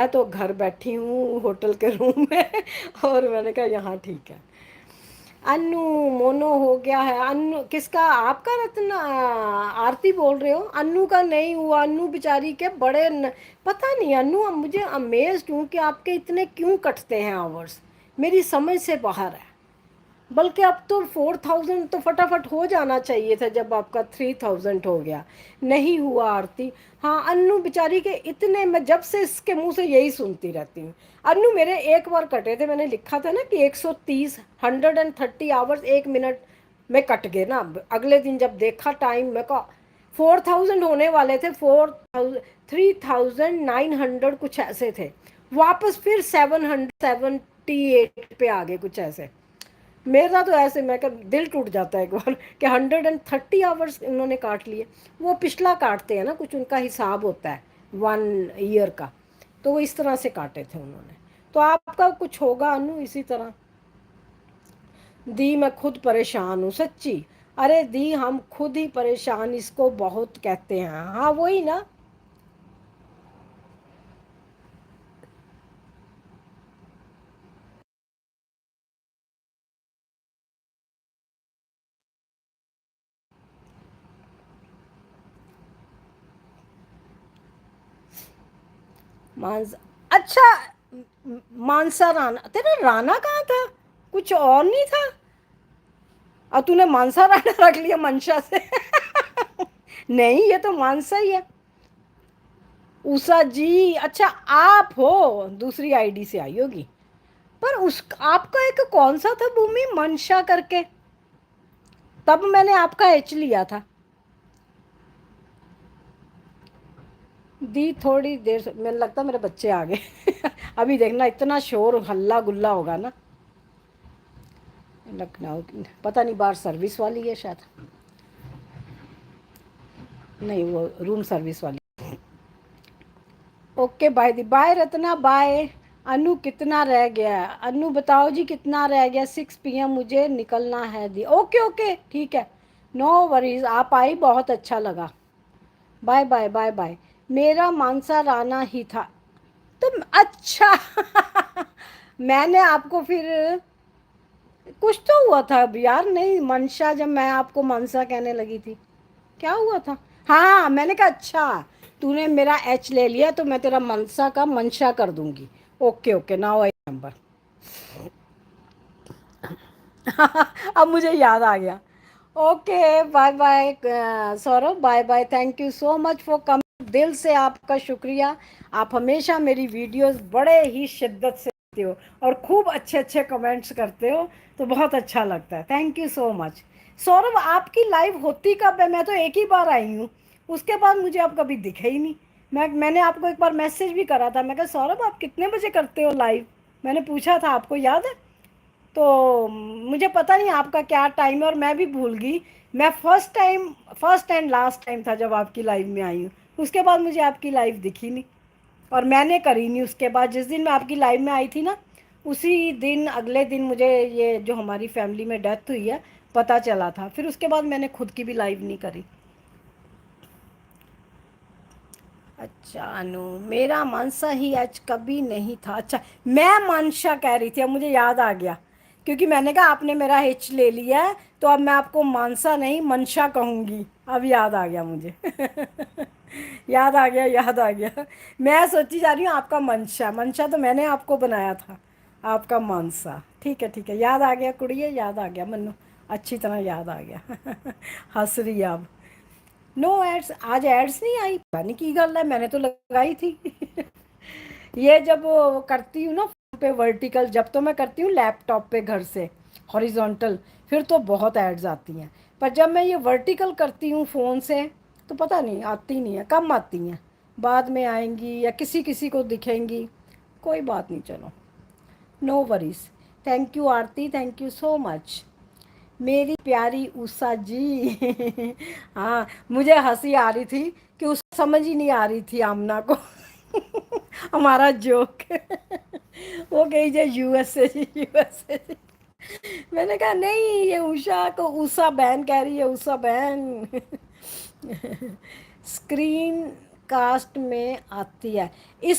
मैं तो घर बैठी हूँ होटल के रूम में और मैंने कहा यहाँ ठीक है। अन्नू मोनो हो गया है। अन्नू किसका? आपका रत्ना? आरती बोल रहे हो? अन्नू का नहीं हुआ। अन्नू बेचारी के पता नहीं अन्नू, अब मुझे अमेज्ड हूँ कि आपके इतने क्यों कटते हैं आवर्स, मेरी समझ से बाहर है। बल्कि अब तो 4000 तो फटाफट हो जाना चाहिए था जब आपका 3000 हो गया। नहीं हुआ आरती। हाँ अन्नू बेचारी के इतने, मैं जब से इसके मुंह से यही सुनती रहती हूँ। अन्नू मेरे एक बार कटे थे, मैंने लिखा था ना कि 130 130 आवर्स 1 मिनट में कट गए ना। अगले दिन जब देखा टाइम, मैं कहा 4000 होने वाले थे, 3900 कुछ ऐसे थे। वापस फिर 778 पे आ गए कुछ ऐसे। मेरा तो ऐसे, मैं क्या दिल टूट जाता है एक बार कि 130 आवर्स उन्होंने काट लिए। वो पिछला काटते हैं ना, कुछ उनका हिसाब होता है 1 ईयर का, तो वो इस तरह से काटे थे उन्होंने। तो आपका कुछ होगा अनु इसी तरह। दी मैं खुद परेशान हूँ सच्ची। अरे दी हम खुद ही परेशान इसको बहुत कहते हैं। हाँ वही ना। मानस अच्छा। मानसा राणा, तेरा राणा कहाँ था? कुछ और नहीं था? और तूने मानसा राणा रख लिया मंशा से। नहीं ये तो मानसा ही है। उषा जी, अच्छा आप हो, दूसरी आईडी से आई होगी। पर उस आपका एक कौन सा था भूमि, मनशा करके? तब मैंने आपका एच लिया था। दी थोड़ी देर से मैंने लगता मेरे बच्चे आ गए। अभी देखना इतना शोर हल्ला गुल्ला होगा ना। लखनऊ पता नहीं, बाहर सर्विस वाली है शायद। नहीं वो रूम सर्विस वाली। ओके बाय दी, बाय रत्ना बाय। अनु कितना रह गया? अनु बताओ जी कितना रह गया? 6 PM मुझे निकलना है दी। ओके ओके ठीक है। नो वरीज, आप आई बहुत अच्छा लगा। Bye bye bye bye. मेरा मानसा राणा ही था। तुम अच्छा। मैंने आपको फिर कुछ तो हुआ था अब यार, नहीं मनशा, जब मैं आपको मनसा कहने लगी थी क्या हुआ था? हाँ मैंने कहा अच्छा तूने मेरा एच ले लिया तो मैं तेरा मनसा का मंशा कर दूंगी। Okay okay now I number. अब मुझे याद आ गया। Okay bye bye Saurabh, bye bye, thank you so much for coming, दिल से आपका शुक्रिया। आप हमेशा मेरी वीडियोस बड़े ही शिद्दत से देखते हो और खूब अच्छे अच्छे कमेंट्स करते हो, तो बहुत अच्छा लगता है। Thank you so much. Saurabh आपकी लाइव होती कब है? मैं तो एक ही बार आई हूँ, उसके बाद मुझे आप कभी दिखे ही नहीं। मैंने आपको एक बार मैसेज भी करा था, मैं कहा सौरभ आप कितने बजे करते हो लाइव, मैंने पूछा था, आपको याद है? तो मुझे पता नहीं आपका क्या टाइम है और मैं भी भूल गई। मैं फर्स्ट एंड लास्ट टाइम था जब आपकी लाइव में आई हूँ, उसके बाद मुझे आपकी लाइव दिखी नहीं और मैंने करी नहीं उसके बाद। जिस दिन मैं आपकी लाइव में आई थी ना, उसी दिन अगले दिन मुझे ये जो हमारी फैमिली में डेथ हुई है पता चला था, फिर उसके बाद मैंने खुद की भी लाइव नहीं करी। अच्छा अनु, मेरा मानसा ही आज कभी नहीं था। अच्छा मैं मानसा कह रही थी, अब मुझे याद आ गया, क्योंकि मैंने कहा आपने मेरा हिच ले लिया है तो अब मैं आपको मानसा नहीं मनशा कहूँगी। अब याद आ गया मुझे। याद आ गया, याद आ गया। मैं सोची जा रही हूँ आपका मनशा, मनशा तो मैंने आपको बनाया था, आपका मानसा। ठीक है ठीक है, याद आ गया कुड़िए, याद आ गया मन्नू, अच्छी तरह याद आ गया। हंस रही है अब। नो एड्स, आज एड्स नहीं आई, पता नहीं की गल है, मैंने तो लगाई थी। ये जब वो करती हूँ ना फोन पे वर्टिकल, जब तो मैं करती हूँ लैपटॉप पे घर से हॉरिजॉन्टल, फिर तो बहुत एड्स आती हैं। पर जब मैं ये वर्टिकल करती हूँ फ़ोन से तो पता नहीं आती नहीं है, कम आती हैं, बाद में आएंगी या किसी किसी को दिखेंगी। कोई बात नहीं, चलो no worries. Thank you Aarti, thank you so much मेरी प्यारी उषा जी। हाँ मुझे हंसी आ रही थी कि उसको समझ ही नहीं आ रही थी आमना को। हमारा जोक। वो कही जे यूएसए जी, यूएसए जी। मैंने कहा नहीं ये उषा को उषा बहन कह रही है, उषा बहन। स्क्रीन कास्ट में आती है इस